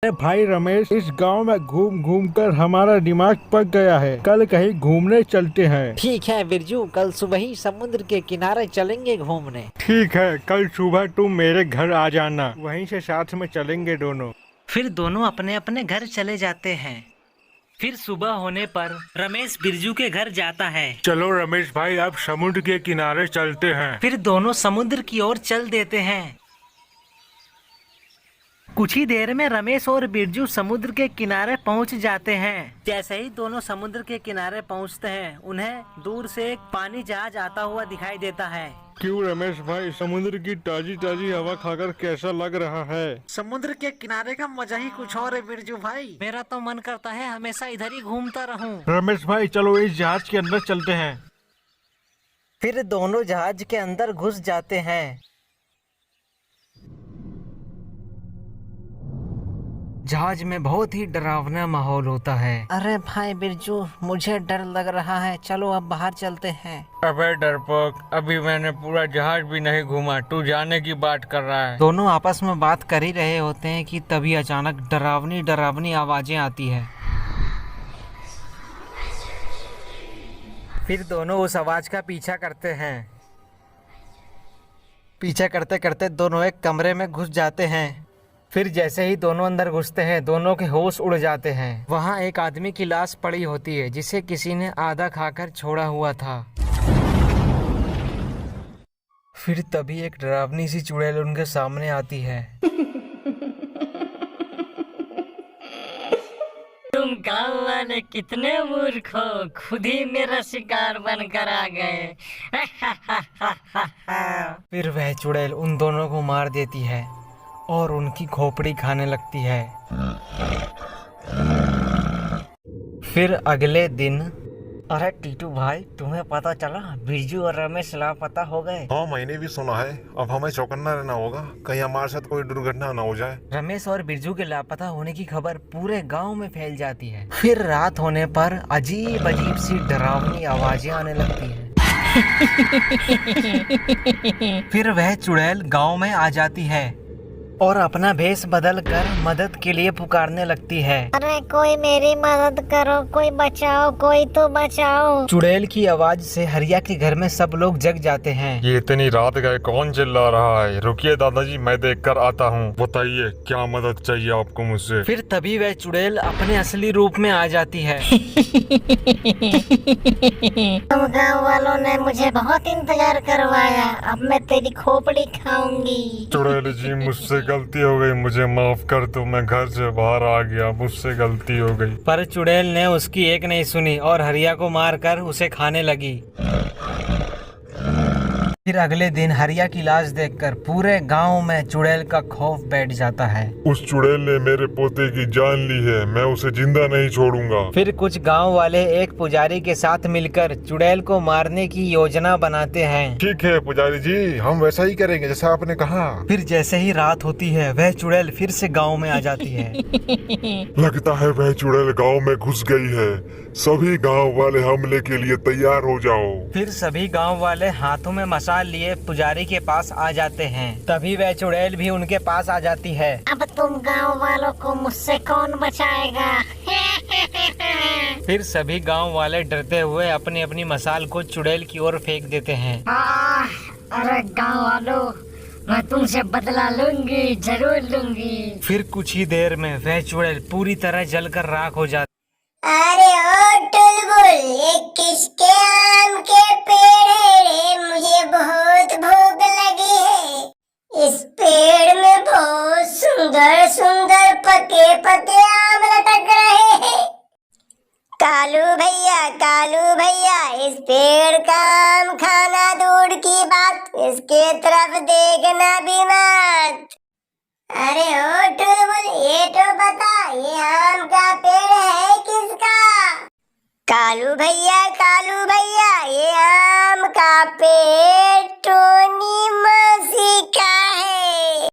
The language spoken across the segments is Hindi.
अरे भाई रमेश, इस गांव में घूम घूम कर हमारा दिमाग पक गया है। कल कहीं घूमने चलते हैं। ठीक है बिरजू, कल सुबह ही समुद्र के किनारे चलेंगे घूमने। ठीक है, कल सुबह तुम मेरे घर आ जाना, वहीं से साथ में चलेंगे दोनों। फिर दोनों अपने अपने घर चले जाते हैं। फिर सुबह होने पर रमेश बिरजू के घर जाता है। चलो रमेश भाई, अब समुद्र के किनारे चलते हैं। फिर दोनों समुद्र की ओर चल देते हैं। कुछ ही देर में रमेश और बिरजू समुद्र के किनारे पहुंच जाते हैं। जैसे ही दोनों समुद्र के किनारे पहुंचते हैं, उन्हें दूर से एक पानी जहाज आता हुआ दिखाई देता है। क्यों रमेश भाई, समुद्र की ताजी ताजी हवा खाकर कैसा लग रहा है? समुद्र के किनारे का मजा ही कुछ और है बिरजू भाई। मेरा तो मन करता है हमेशा इधर ही घूमता रहूं। रमेश भाई चलो इस जहाज के अंदर चलते हैं। फिर दोनों जहाज के अंदर घुस जाते हैं। जहाज में बहुत ही डरावना माहौल होता है। अरे भाई बिरजू, मुझे डर लग रहा है, चलो अब बाहर चलते हैं। अबे डरपोक, अभी मैंने पूरा जहाज भी नहीं घूमा, तू जाने की बात कर रहा है। दोनों आपस में बात कर ही रहे होते हैं कि तभी अचानक डरावनी डरावनी आवाजें आती है। फिर दोनों उस आवाज का पीछा करते हैं। पीछा करते करते दोनों एक कमरे में घुस जाते हैं। फिर जैसे ही दोनों अंदर घुसते हैं, दोनों के होश उड़ जाते हैं। वहाँ एक आदमी की लाश पड़ी होती है, जिसे किसी ने आधा खाकर छोड़ा हुआ था। फिर तभी एक डरावनी सी चुड़ैल उनके सामने आती है। तुम गाँव वाले कितने मूर्ख हो, खुद ही मेरा शिकार बनकर आ गए। फिर वह चुड़ैल उन दोनों को मार देती है और उनकी खोपड़ी खाने लगती है। फिर अगले दिन। अरे टीटू भाई, तुम्हें पता चला बिरजू और रमेश लापता हो गए? हाँ, मैंने भी सुना है। अब हमें चौकन्ना रहना होगा, कहीं हमारे साथ कोई दुर्घटना न हो जाए। रमेश और बिरजू के लापता होने की खबर पूरे गांव में फैल जाती है। फिर रात होने पर अजीब अजीब सी डरावनी आवाजें आने लगती हैं। फिर वह चुड़ैल गांव में आ जाती है और अपना भेष बदल कर मदद के लिए पुकारने लगती है। अरे कोई मेरी मदद करो, कोई बचाओ, कोई तो बचाओ। चुड़ैल की आवाज से हरिया के घर में सब लोग जग जाते हैं। ये इतनी रात गए कौन चिल्ला रहा है? रुकिए दादाजी, मैं देख कर आता हूँ। बताइए क्या मदद चाहिए आपको मुझसे? फिर तभी वह चुड़ैल अपने असली रूप में आ जाती है। तुम गाँव वालों ने मुझे बहुत इंतजार करवाया, अब मैं तेरी खोपड़ी खाऊंगी। चुड़ैल जी, मुझसे गलती हो गई, मुझे माफ कर दो। मैं घर से बाहर आ गया, मुझसे गलती हो गई। पर चुड़ैल ने उसकी एक नहीं सुनी और हरिया को मारकर उसे खाने लगी। फिर अगले दिन हरिया की लाश देखकर पूरे गांव में चुड़ैल का खौफ बैठ जाता है। उस चुड़ैल ने मेरे पोते की जान ली है, मैं उसे जिंदा नहीं छोड़ूंगा। फिर कुछ गांव वाले एक पुजारी के साथ मिलकर चुड़ैल को मारने की योजना बनाते हैं। ठीक है पुजारी जी, हम वैसा ही करेंगे जैसा आपने कहा। फिर जैसे ही रात होती है, वह चुड़ैल फिर से गांव में आ जाती है। लगता है वह चुड़ैल गांव में घुस गई है। सभी गांव वाले हमले के लिए तैयार हो जाओ। फिर सभी गांव वाले हाथों में मशाल लिए पुजारी के पास आ जाते हैं। तभी वह चुड़ैल भी उनके पास आ जाती है। अब तुम गाँव वालों को मुझसे कौन बचाएगा? फिर सभी गांव वाले डरते हुए अपनी अपनी मशाल को चुड़ैल की ओर फेंक देते हैं। अरे गाँव वालों, मैं तुमसे बदला लूंगी, जरूर लूंगी। फिर कुछ ही देर में वह चुड़ैल पूरी तरह जलकर राख हो जाती। अरे ओ टुलबुल, ये किसके आम के पेड़ है रे? मुझे बहुत भूख लगी है। इस पेड़ में बहुत सुंदर सुंदर पके पके आम लटक रहे हैं। कालू भैया, इस पेड़ का आम खाना दूर की बात, इसके तरफ देखना भी मत। अरे ओ टुलबुल, ये तो बता, ये आम का पेड़ है किसका? कालू भैया, ये आम का पेड़ टोनी मौसी का है।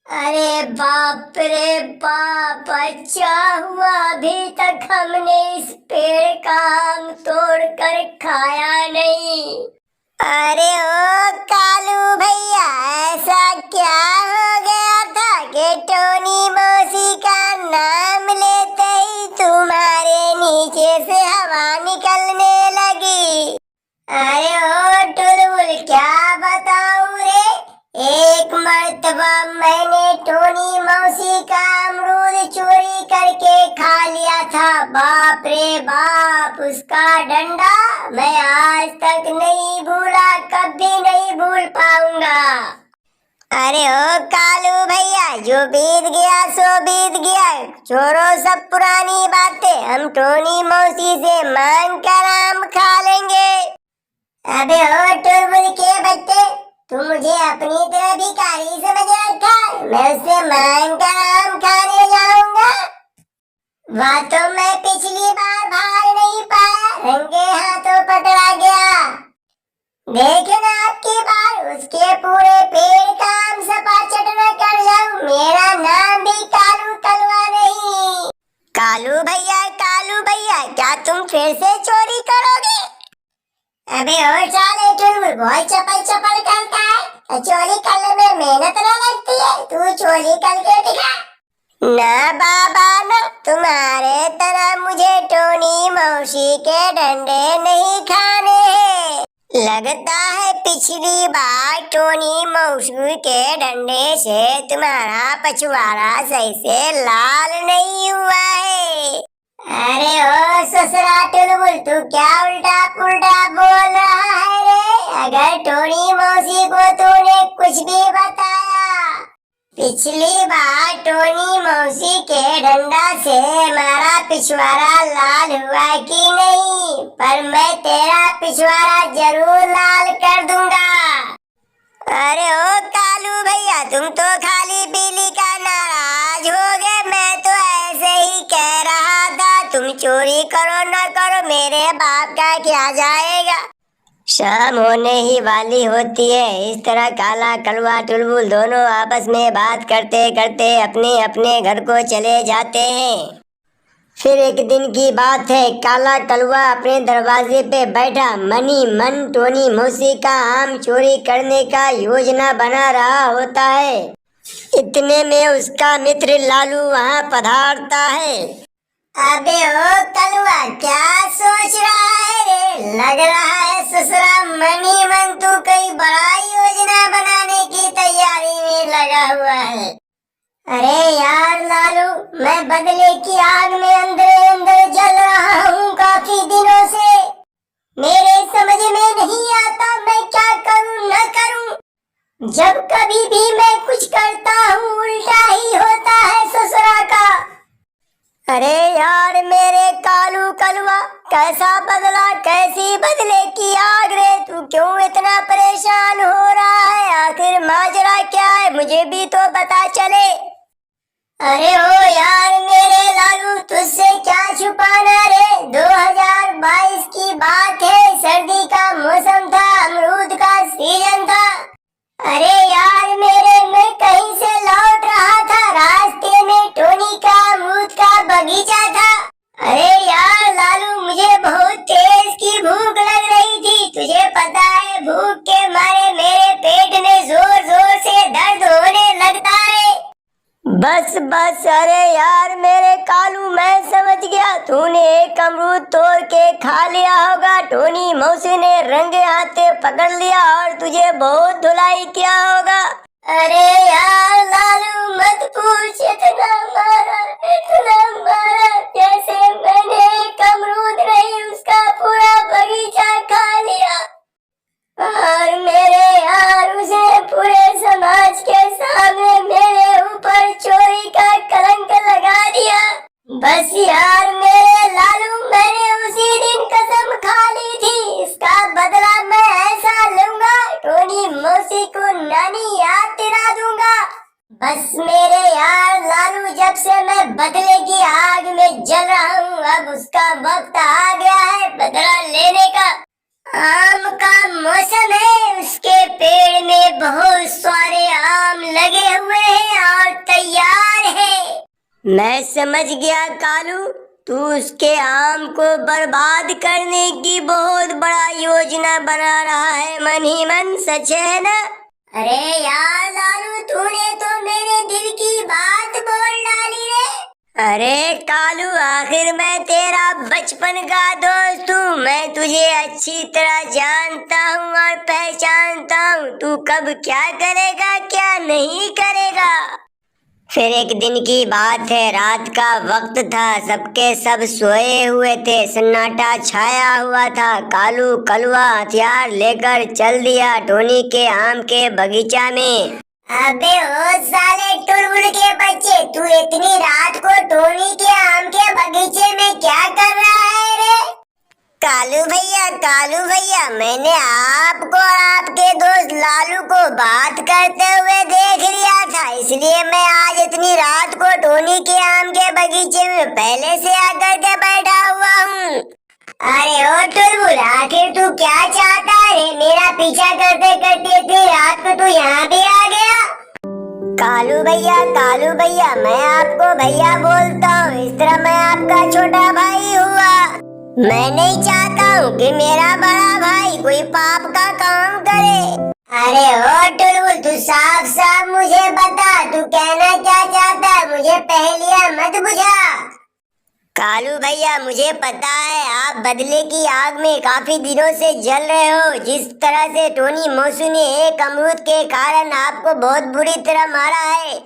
अरे बाप रे बाप, अच्छा हुआ अभी तक हमने इस पेड़ का आम तोड़ कर खाया नहीं। अरे ओ कालू भैया, ऐसा क्या हो गया था कि टोनी मौसी का मर्तबा मैंने टोनी मौसी का अमरूद चोरी करके खा लिया था। बाप रे बाप, उसका डंडा मैं आज तक नहीं भूला, कभी नहीं भूल पाऊंगा। अरे ओ कालू भैया, जो बीत गया सो बीत गया, छोड़ो सब पुरानी बातें, हम टोनी मौसी से मांग कर आम खा लेंगे। अबे ओ टुलबुल के बच्चे, तू मुझे अपनी तरह भिखारी समझ रखा, मैं उससे मांग कर आम खाने जाऊंगा। वह तो मैं पिछली बार भाग नहीं पाया, रंगे हाथों पकड़ा गया। देखना आपकी बार उसके पूरे पेड़ का आम सपा चटना कर जाऊं, मेरा नाम भी कालू कलवा नहीं। कालू भैया, क्या तुम फिर से चोरी करोगे? अबे ओ साले टुलबुल, बहुत चपल करता है, चोरी करने में मेहनत न लगती है, तू चोरी करके दिखा। ना बाबा ना, तुम्हारे तरह मुझे टोनी मौसी के डंडे नहीं खाने हैं। लगता है पिछली बार टोनी मौसी के डंडे से तुम्हारा पछवाड़ा सही से लाल नहीं हुआ है। अरे ओ ससुरा टुलबुल, तू क्या उल्टा पुल्टा बोल रहा है रे? अगर टोनी मौसी को तूने कुछ भी बताया, पिछली बार टोनी मौसी के डंडा से हमारा पिछवाड़ा लाल हुआ कि नहीं, पर मैं तेरा पिछवाड़ा जरूर लाल कर दूंगा। अरे ओ कालू भैया, तुम तो खाली बिजली का नाराज हो गए, मैं तो ऐसे ही कह रहा था। तुम चोरी करो न करो, मेरे बाप का क्या जाएगा। शाम होने ही वाली होती है। इस तरह काला कलवा टुलबुल दोनों आपस में बात करते करते अपने अपने घर को चले जाते हैं। फिर एक दिन की बात है, काला कलवा अपने दरवाजे पे बैठा मनी मन टोनी मौसी का आम चोरी करने का योजना बना रहा होता है। इतने में उसका मित्र लालू वहाँ पधारता है। अबे ओ कलवा, क्या सोच रहा है रे? लग रहा है ससुरा मनी मन तू कोई बड़ा योजना बनाने की तैयारी में लगा हुआ है। अरे यार लालू, मैं बदले की आग में अंदर अंदर जल रहा हूँ काफी दिनों से। मेरे समझ में नहीं आता मैं क्या करूँ न करूँ। जब कभी भी मैं कुछ करता हूँ उल्टा ही होता है ससुरा का। अरे यार मेरे कालू कलवा, कैसा बदला, कैसी बदले की आग रे? तू क्यों इतना परेशान हो रहा है? आखिर माजरा क्या है, मुझे भी तो पता चले। अरे ओ यार मेरे लालू, तुझसे क्या छुपाना रे? 2022 की बात है, सर्दी का मौसम था, अमरूद का सीजन था। अरे यार मेरे, मैं कहीं से लौट रहा था, रास्ते में टोनी का अमरूद का बगीचा था। अरे यार लालू, मुझे बहुत तेज की भूख लग रही थी। तुझे पता है, भूख के मारे मेरे पेट में जोर जोर से दर्द होने लगता है। बस अरे यार मेरे कालू, मैं समझ गया, तूने एक अमरूद तोड़ के खा लिया होगा। टोनी मौसी ने रंगे हाथे पकड़ लिया और तुझे बहुत धुलाई किया होगा। अरे यार लालू मत पूछ, इतना मारा जैसे मैंने एक अमरूद नहीं उसका पूरा बगीचा खा लिया। और मेरे यार, उसे पूरे समाज के सामने मेरे ऊपर चोरी का कलंक लगा दिया। बस यार मेरे लालू, मैंने उसी दिन कसम खा ली थी, इसका बदला मैं ऐसा लूंगा, टोनी मौसी को नानी याद दिला दूंगा। बस मेरे यार लालू, जब से मैं बदले की आग में जल रहा हूँ, अब उसका वक्त आ गया है बदला लेने का। आम का मौसम है, उसके पेड़ में बहुत सारे आम लगे हुए हैं और तैयार है। मैं समझ गया कालू, तू उसके आम को बर्बाद करने की बहुत बड़ा योजना बना रहा है मन ही मन, सच है ना? अरे यार लालू, तूने तो मेरे दिल की बात बोल डाली रे। अरे कालू, आखिर मैं तेरा बचपन का दोस्त हूँ। मैं तुझे अच्छी तरह जानता हूँ और पहचानता हूँ। तू कब क्या करेगा क्या नहीं करेगा। फिर एक दिन की बात है, रात का वक्त था, सबके सब सोए हुए थे, सन्नाटा छाया हुआ था। कालू कलवा हथियार लेकर चल दिया टोनी के आम के बगीचा में। अबे ओ साले टुलबुल के बच्चे, तू इतनी रात को टोनी के आम के बगीचे में क्या कर रहा है रे। कालू भैया, मैंने आपको और आपके दोस्त लालू को बात करते हुए देख लिया था, इसलिए मैं आज इतनी रात को टोनी के आम के बगीचे में पहले से आकर के बैठा हुआ हूँ। अरे ओ टुलबुल, आखिर तू क्या चाहता है? मेरा पीछा करते करते इतनी रात को तू यहाँ भी आ गया। कालू भैया, मैं आपको भैया बोलता हूँ, इस तरह मैं आपका छोटा भाई हुआ। मैं नहीं चाहता हूँ कि मेरा बड़ा भाई कोई पाप का काम करे। अरे ओ टुलबुल, तू साफ साफ मुझे बता, तू कहना क्या चाहता है? मुझे पहेलियां मत बुझा। कालू भैया, मुझे पता है आप बदले की आग में काफी दिनों से जल रहे हो। जिस तरह से टोनी मौसू ने एक अमरूद के कारण आपको बहुत बुरी तरह मारा है।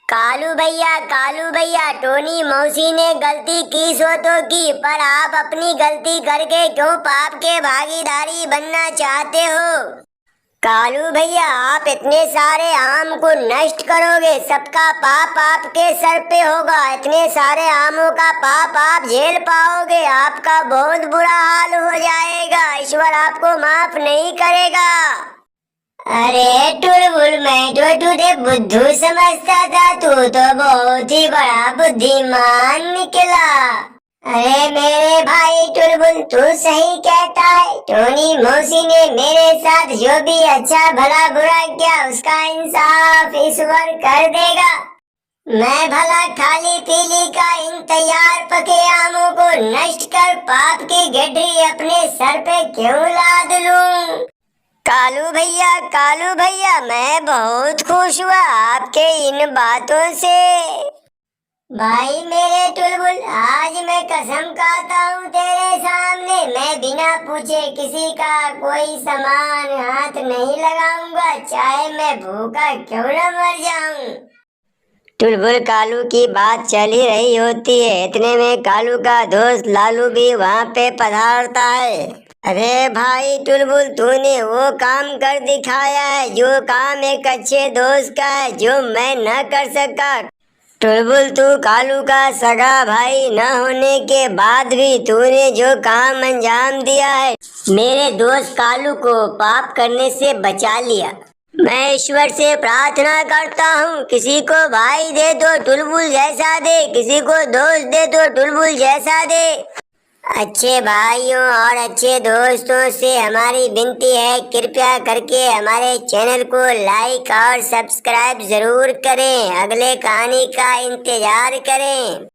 कालू भैया, टोनी मौसी ने गलती की सो तो की, पर आप अपनी गलती करके क्यों पाप के भागीदारी बनना चाहते हो? कालू भैया, आप इतने सारे आम को नष्ट करोगे, सबका पाप आपके सर पे होगा। इतने सारे आमों का पाप आप झेल पाओगे? आपका बहुत बुरा हाल हो जाएगा, ईश्वर आपको माफ नहीं करेगा। अरे टुलबुल, मैं तो तुझे बुद्धू समझता था, तू तो बहुत ही बड़ा बुद्धिमान निकला। अरे मेरे भाई टुलबुल, तू सही कहता है। टोनी मौसी ने मेरे साथ जो भी अच्छा भला बुरा किया, उसका इंसाफ ईश्वर कर देगा। मैं भला खाली पीली का इन तैयार पके आमों को नष्ट कर पाप की गड्ढी अपने सर पे क्यों लाद लूं? कालू भैया, मैं बहुत खुश हुआ आपके इन बातों से। भाई मेरे टुलबुल, आज मैं कसम खाता हूँ तेरे सामने, मैं बिना पूछे किसी का कोई सामान हाथ नहीं लगाऊंगा, चाहे मैं भूखा क्यों न मर जाऊं। टुलबुल कालू की बात चल ही रही होती है, इतने में कालू का दोस्त लालू भी वहाँ पे पधारता है। अरे भाई टुलबुल, तूने वो काम कर दिखाया है जो काम एक अच्छे दोस्त का है, जो मैं न कर सका। टुलबुल, तू कालू का सगा भाई न होने के बाद भी तूने जो काम अंजाम दिया है, मेरे दोस्त कालू को पाप करने से बचा लिया। मैं ईश्वर से प्रार्थना करता हूँ, किसी को भाई दे तो टुलबुल जैसा दे, किसी को दोस्त दे तो टुलबुल जैसा दे। अच्छे भाइयों और अच्छे दोस्तों से हमारी विनती है, कृपया करके हमारे चैनल को लाइक और सब्सक्राइब जरूर करें। अगले कहानी का इंतजार करें।